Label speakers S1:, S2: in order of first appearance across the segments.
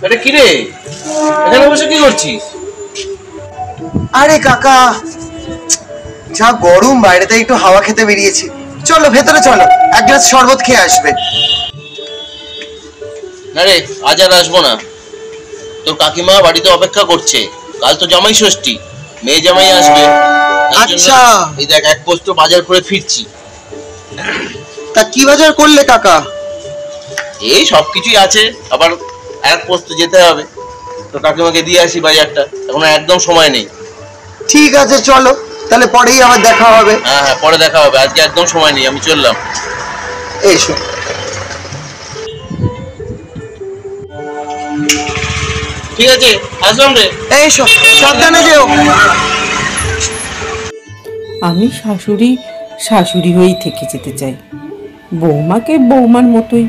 S1: আরে কি রে, এখানে বসে কি করছিস?
S2: আরে কাকা, যা গরম বাইরেতে, একটু হাওয়া খেতে বেরিয়েছি। চলো ভেতরে চলো, এক গ্লাস শরবত খেয়ে আসবে।
S1: না রে, আজ আর আসবো না। তোর কাকিমা বাড়িতে অপেক্ষা করছে। কাল তো জামাই ষষ্ঠী, মেয়ে জামাই আসবে।
S2: আচ্ছা,
S1: এই দেখ, এক পোস্ত বাজার করে ফিরছি।
S2: তা কি বাজার করলে কাকা?
S1: এই সবকিছুই আছে, আবার এক পোস্ত যেতে হবে। তো কাকিমাকে দিয়ে আসি বাজারটা, এখন একদম সময় নেই।
S2: ঠিক আছে চলো, তাহলে পরেই আবার দেখা হবে।
S1: হ্যাঁ হ্যাঁ, পরে দেখা হবে, আজকে একদম সময় নেই, আমি চললাম।
S2: এসো।
S1: ঠিক আছে, আসলাম রে।
S2: এসো, সাবধানে যেও।
S3: আমি শাশুড়ি হয়েই থেকে যেতে চাই, বৌমাকে বৌমার মতোই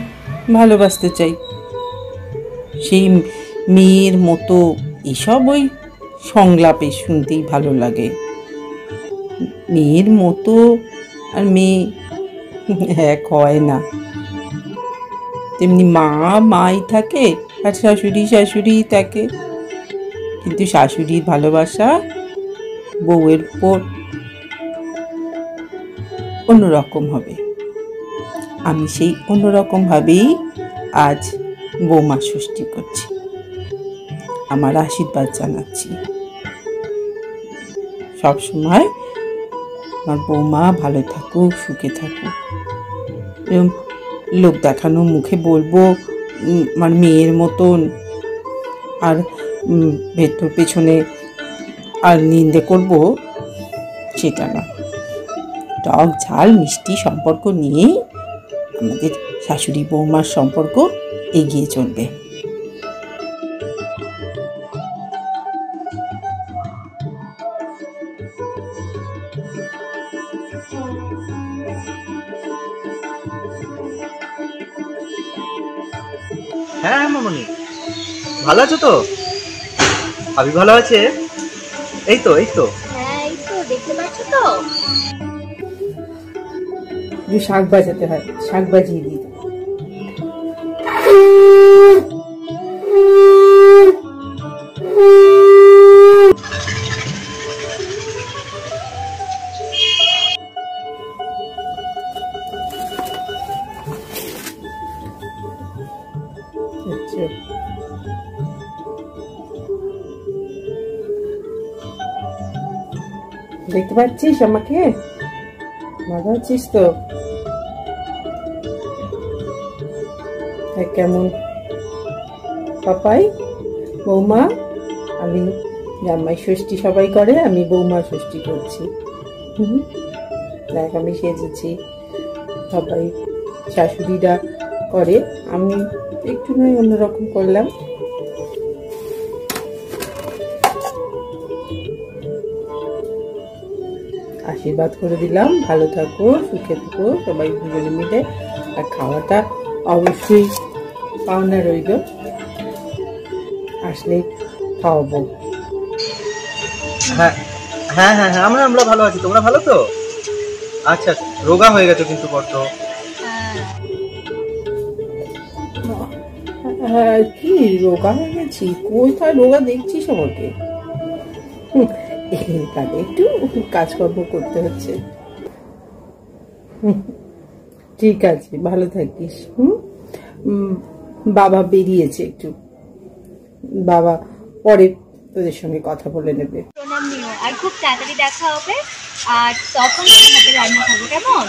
S3: ভালোবাসতে চাই। সেই মেয়ের মতো এসব ওই সংলাপে শুনতেই ভালো লাগে। মেয়ের মতো আর মেয়ে এক হয় না। তেমনি মাই থাকে আর শাশুড়িই থাকে, কিন্তু শাশুড়ির ভালোবাসা বউয়ের উপর অন্যরকম হবে। আমি সেই অন্যরকম ভাবেই আজ বৌমা ষষ্ঠী করছি, আমার আশীর্বাদ জানাচ্ছি। সবসময় আমার বৌমা ভালো থাকুক, সুখে থাকুক। এরকম লোক দেখানো মুখে বলবো আমার মেয়ের মতন, আর ভেতর পেছনে আর নিন্দে করব, সেটা না। টক ঝাল মিষ্টি সম্পর্ক নিয়েই আমাদের শাশুড়ি বৌমার সম্পর্ক এগিয়ে চলবে।
S4: হ্যাঁ মামনি, ভালো আছো তো? আমি ভালো আছে। এই তো
S5: হ্যাঁ, এই তো দেখতে পাচ্ছ তো।
S3: শাক বাজাতে হয়, শাক বাজিয়ে দিই। দেখতে পাচ্ছিস আমাকে? ভালো আছিস তো? কেমন পাপাই? বৌমা, আমি জামাই ষষ্ঠী সবাই করে, আমি বৌমা ষষ্ঠী করছি। দেখ, আমি সেজেছি, সবাই শাশুড়িরা করে, আমি একটু নয় অন্যরকম করলাম। আশীর্বাদ করে দিলাম, ভালো থাকো, সুখে থাকো সবাই দুজনে মিলে। আর খাওয়াটা অবশ্যই পাওনা রইল, আসলে খাওয়াবো।
S4: হ্যাঁ হ্যাঁ হ্যাঁ হ্যাঁ, আমরা ভালো আছি। তোমরা ভালো তো? আচ্ছা, রোগা হয়ে গেছো কিন্তু বড্ড।
S3: কি রোগা হয়ে গেছি? কোথায় রোগা দেখছিস আমাকে? তাহলে একটু কাজকর্ম করতে হচ্ছে। ঠিক আছে, ভালো থাকিস। বাবা বেরিয়েছে একটু, বাবা পরে তোদের সঙ্গে কথা বলে নেবে।
S5: প্রণাম নিও, আর খুব তাড়াতাড়ি দেখা হবে, আর তখন তোমার হাতে রান্না খাবো, কেমন?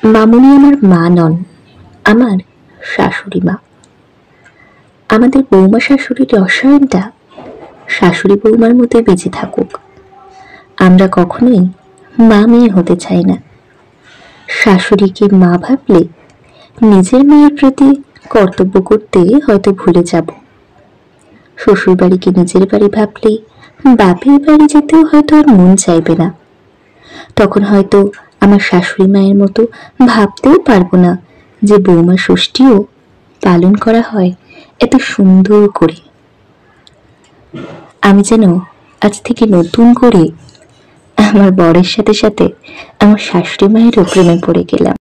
S6: মামনি আমার মা নন, আমার শাশুড়ি মা। আমাদের বৌমা শাশুড়ির রসায়নটা শাশুড়ি বৌমার মধ্যে বেঁচে থাকুক। আমরা কখনোই মা মেয়ে হতে চাই না। শাশুড়িকে মা ভাবলে নিজের মেয়ের প্রতি কর্তব্য করতে হয়তো ভুলে যাব। শ্বশুর বাড়িকে নিজের বাড়ি ভাবলে বাপের বাড়ি যেতেও হয়তো আর মন চাইবে না। তখন হয়তো আমার শাশুড়ি মায়ের মতো ভাবতেও পারবো না যে বৌমা ষষ্ঠীও পালন করা হয় এত সুন্দর করে। আমি যেন আজ থেকে নতুন করে আমার বরের সাথে সাথে আমার শাশুড়ি মায়েরও প্রেমে পড়ে গেলাম।